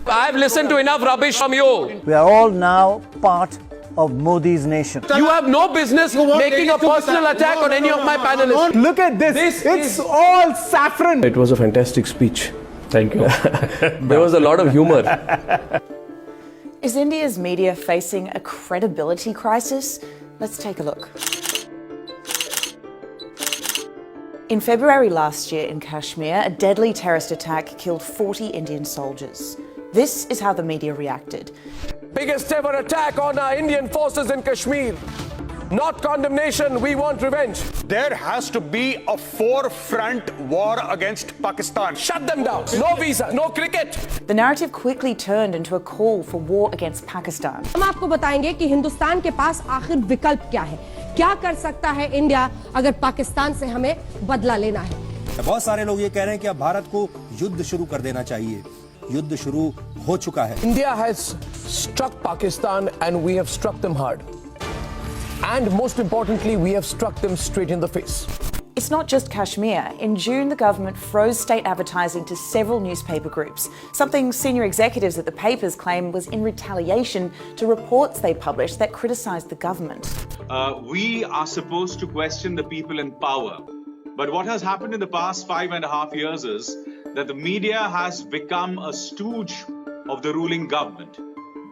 I've listened to enough rubbish from you. We are all now part of Modi's nation. You have no business making a personal attack on any of my panelists. Look at this. It's all saffron. It was a fantastic speech. Thank you. There was a lot of humor. Is India's media facing a credibility crisis? Let's take a look. In February last year in Kashmir, a deadly terrorist attack killed 40 Indian soldiers. This is how the media reacted. Biggest ever attack on our Indian forces in Kashmir. Not condemnation, we want revenge. There has to be a four-front war against Pakistan. Shut them down. No visa, no cricket. The narrative quickly turned into a call for war against Pakistan. हम आपको बताएंगे कि हिंदुस्तान के पास आखिर विकल्प क्या है, क्या कर सकता है इंडिया अगर पाकिस्तान से हमें बदला लेना है। बहुत सारे लोग ये कह रहे हैं कि अब भारत को युद्ध शुरू कर देना चाहिए। युद्ध शुरू हो चुका है। India has struck Pakistan and we have struck them hard. And most importantly, we have struck them straight in the face. It's not just Kashmir. In June, the government froze state advertising to several newspaper groups, something senior executives at the papers claim was in retaliation to reports they published that criticised the government. We are supposed to question the people in power. But what has happened in the past 5.5 years is that the media has become a stooge of the ruling government.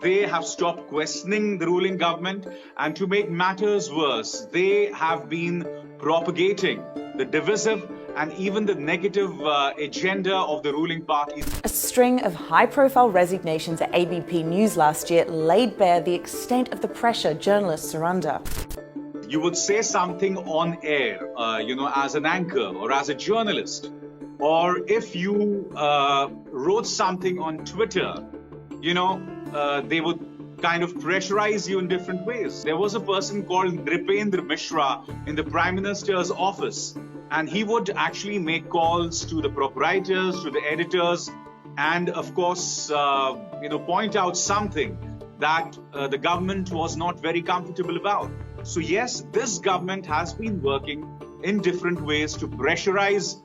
They have stopped questioning the ruling government, and to make matters worse, they have been propagating the divisive and even the negative agenda of the ruling party. A string of high-profile resignations at ABP News last year laid bare the extent of the pressure journalists are under. You would say something on air, as an anchor or as a journalist, or if you wrote something on Twitter, they would kind of pressurize you in different ways. There was a person called Nripendra Mishra in the Prime Minister's office, and he would actually make calls to the proprietors, to the editors, and of course, point out something that the government was not very comfortable about. So yes, this government has been working in different ways to pressurize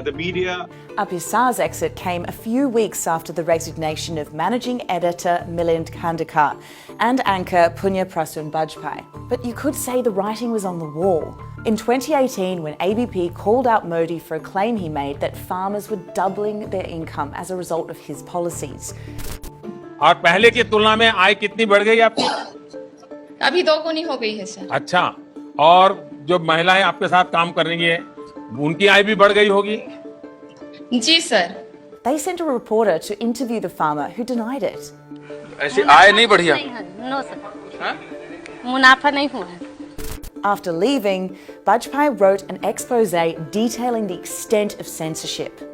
the media. Apisar's exit came a few weeks after the resignation of managing editor Milind Khandekar and anchor Punya Prasun Bajpai. But you could say the writing was on the wall. In 2018, when ABP called out Modi for a claim he made that farmers were doubling their income as a result of his policies. और पहले की तुलना में आय कितनी बढ़ गई आपकी? अभी 2 गुनी हो गई है सर। अच्छा, और जो महिलाएं आपके साथ काम कर रही हैं, उनकी आय भी बढ़ गई होगी? जी sir. They sent a reporter to interview the farmer who denied it. ऐसी आय नहीं बढ़ी है? No sir. मुनाफा नहीं हुआ है। After leaving, Bajpai wrote an expose detailing the extent of censorship.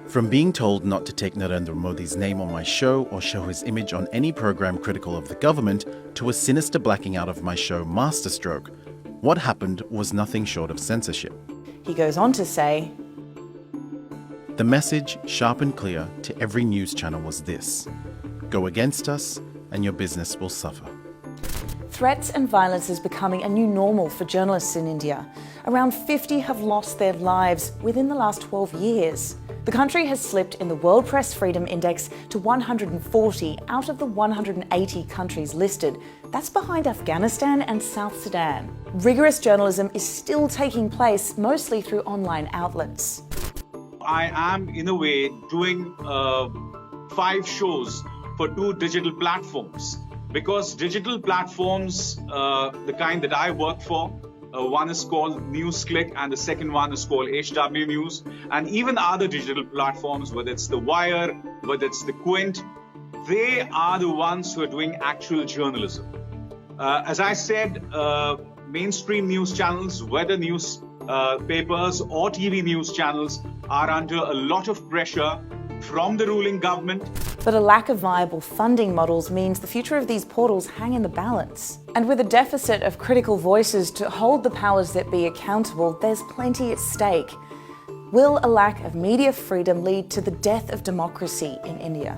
From being told not to take Narendra Modi's name on my show or show his image on any program critical of the government, to a sinister blacking out of my show Masterstroke, what happened was nothing short of censorship. He goes on to say, the message, sharp and clear, to every news channel was this: go against us and your business will suffer. Threats and violence is becoming a new normal for journalists in India. Around 50 have lost their lives within the last 12 years. The country has slipped in the World Press Freedom Index to 140 out of the 180 countries listed. That's behind Afghanistan and South Sudan. Rigorous journalism is still taking place, mostly through online outlets. I am, in a way, doing 5 shows for 2 digital platforms. Because digital platforms, the kind that I work for, one is called NewsClick and the second one is called HW News, and even other digital platforms, whether it's The Wire, whether it's The Quint, they are the ones who are doing actual journalism. As I said, mainstream news channels, whether news papers or TV news channels, are under a lot of pressure from the ruling government. But a lack of viable funding models means the future of these portals hang in the balance. And with a deficit of critical voices to hold the powers that be accountable, there's plenty at stake. Will a lack of media freedom lead to the death of democracy in India?